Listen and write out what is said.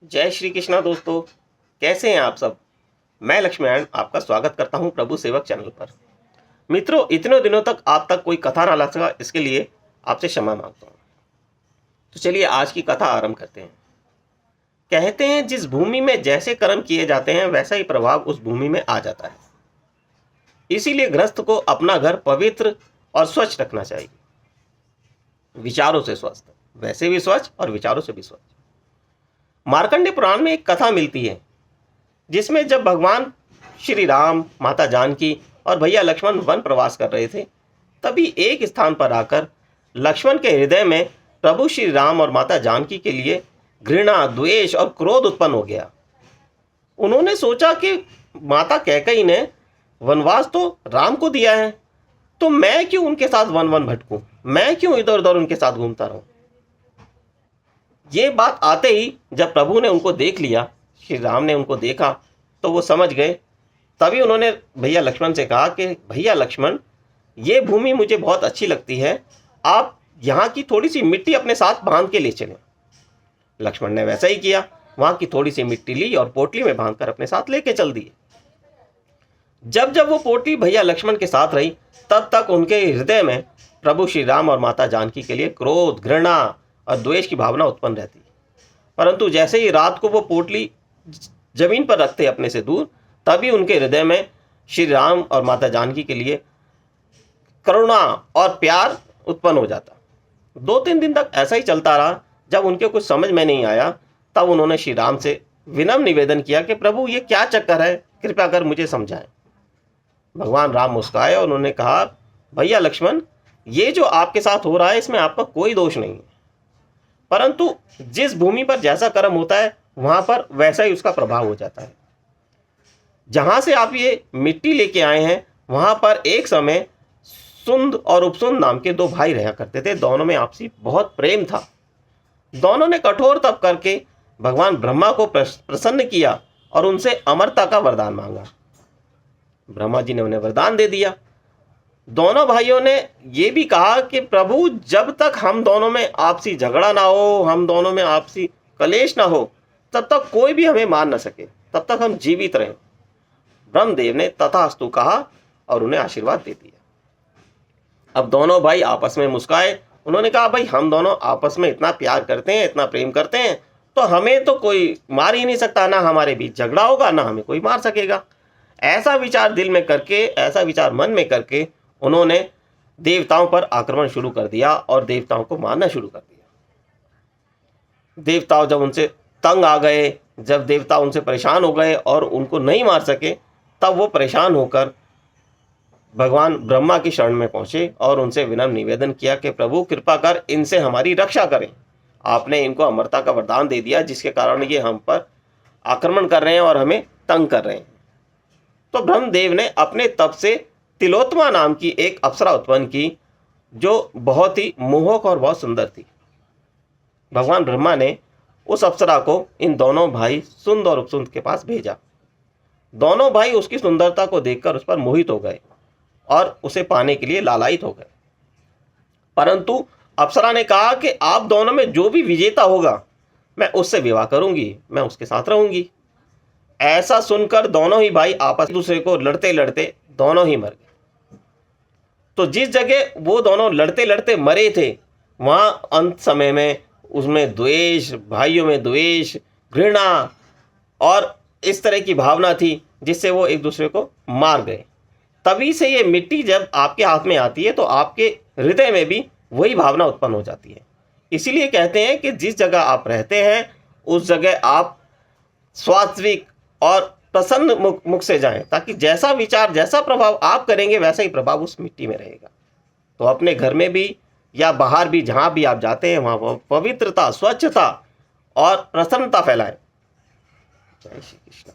जय श्री कृष्णा दोस्तों। कैसे हैं आप सब। मैं लक्ष्मीनारायण आपका स्वागत करता हूं प्रभु सेवक चैनल पर। मित्रों, इतने दिनों तक आप तक कोई कथा ना लग सका, इसके लिए आपसे क्षमा मांगता हूं। तो चलिए आज की कथा आरंभ करते हैं। कहते हैं जिस भूमि में जैसे कर्म किए जाते हैं वैसा ही प्रभाव उस भूमि में आ जाता है। इसीलिए गृहस्थ को अपना घर पवित्र और स्वच्छ रखना चाहिए। विचारों से स्वस्थ, वैसे भी स्वच्छ और विचारों से भी स्वच्छ। मार्कंडेय पुराण में एक कथा मिलती है जिसमें जब भगवान श्री राम, माता जानकी और भैया लक्ष्मण वन प्रवास कर रहे थे, तभी एक स्थान पर आकर लक्ष्मण के हृदय में प्रभु श्री राम और माता जानकी के लिए घृणा, द्वेष और क्रोध उत्पन्न हो गया। उन्होंने सोचा कि माता कैकेयी ने वनवास तो राम को दिया है, तो मैं क्यों उनके साथ वन वन भटकूं, मैं क्यों इधर उधर उनके साथ घूमता रहूं। ये बात आते ही जब प्रभु ने उनको देख लिया, श्री राम ने उनको देखा, तो वो समझ गए। तभी उन्होंने भैया लक्ष्मण से कहा कि भैया लक्ष्मण, ये भूमि मुझे बहुत अच्छी लगती है, आप यहाँ की थोड़ी सी मिट्टी अपने साथ बांध के ले चलें। लक्ष्मण ने वैसा ही किया, वहाँ की थोड़ी सी मिट्टी ली और पोटली में बांधकर अपने साथ लेके चल दिए। जब जब वो पोटली भैया लक्ष्मण के साथ रही, तब तक उनके हृदय में प्रभु श्री राम और माता जानकी के लिए क्रोध, घृणा और द्वेष की भावना उत्पन्न रहती। परंतु जैसे ही रात को वो पोटली जमीन पर रखते अपने से दूर, तभी उनके हृदय में श्री राम और माता जानकी के लिए करुणा और प्यार उत्पन्न हो जाता। 2-3 दिन तक ऐसा ही चलता रहा। जब उनके कुछ समझ में नहीं आया, तब उन्होंने श्री राम से विनम्र निवेदन किया कि प्रभु ये क्या चक्कर है, कृपया कर मुझे समझाएं। भगवान राम मुस्कुराए और उन्होंने कहा, भैया लक्ष्मण, ये जो आपके साथ हो रहा है इसमें आपका कोई दोष नहीं है, परंतु जिस भूमि पर जैसा कर्म होता है वहां पर वैसा ही उसका प्रभाव हो जाता है। जहां से आप ये मिट्टी लेके आए हैं, वहां पर एक समय सुंद और उपसुंद नाम के 2 भाई रहा करते थे। दोनों में आपसी बहुत प्रेम था। दोनों ने कठोर तप करके भगवान ब्रह्मा को प्रसन्न किया और उनसे अमरता का वरदान मांगा। ब्रह्मा जी ने उन्हें वरदान दे दिया। दोनों भाइयों ने ये भी कहा कि प्रभु, जब तक हम दोनों में आपसी झगड़ा ना हो, हम दोनों में आपसी कलेश ना हो, तब तक कोई भी हमें मार ना सके, तब तक हम जीवित रहें। ब्रह्मदेव ने तथास्तु कहा और उन्हें आशीर्वाद दे दिया। अब दोनों भाई आपस में मुस्कुराए। उन्होंने कहा, भाई हम दोनों आपस में इतना प्यार करते हैं, इतना प्रेम करते हैं, तो हमें तो कोई मार ही नहीं सकता, ना हमारे बीच झगड़ा होगा, ना हमें कोई मार सकेगा। ऐसा विचार दिल में करके, ऐसा विचार मन में करके उन्होंने देवताओं पर आक्रमण शुरू कर दिया और देवताओं को मारना शुरू कर दिया। देवताओं जब उनसे तंग आ गए, जब देवता उनसे परेशान हो गए और उनको नहीं मार सके, तब वो परेशान होकर भगवान ब्रह्मा की शरण में पहुंचे और उनसे विनम्र निवेदन किया कि प्रभु कृपा कर इनसे हमारी रक्षा करें। आपने इनको अमरता का वरदान दे दिया, जिसके कारण ये हम पर आक्रमण कर रहे हैं और हमें तंग कर रहे हैं। तो ब्रह्मदेव ने अपने तप से तिलोत्तमा नाम की एक अप्सरा उत्पन्न की, जो बहुत ही मोहक और बहुत सुंदर थी। भगवान ब्रह्मा ने उस अप्सरा को इन दोनों भाई सुंद और उपसुंद के पास भेजा। दोनों भाई उसकी सुंदरता को देखकर उस पर मोहित हो गए और उसे पाने के लिए लालायित हो गए। परंतु अप्सरा ने कहा कि आप दोनों में जो भी विजेता होगा, मैं उससे विवाह करूंगी, मैं उसके साथ रहूंगी। ऐसा सुनकर दोनों ही भाई आपस दूसरे को लड़ते लड़ते दोनों ही मर गए। तो जिस जगह वो दोनों लड़ते लड़ते मरे थे, वहां अंत समय में उसमें द्वेष, भाइयों में द्वेष, घृणा और इस तरह की भावना थी, जिससे वो एक दूसरे को मार गए। तभी से ये मिट्टी जब आपके हाथ में आती है, तो आपके हृदय में भी वही भावना उत्पन्न हो जाती है। इसीलिए कहते हैं कि जिस जगह आप रहते हैं, उस जगह आप स्वात्विक और प्रसन्न मुख से जाएं, ताकि जैसा विचार, जैसा प्रभाव आप करेंगे, वैसा ही प्रभाव उस मिट्टी में रहेगा। तो अपने घर में भी या बाहर भी, जहां भी आप जाते हैं, वहां पवित्रता, स्वच्छता और प्रसन्नता फैलाएं। जय श्री कृष्ण।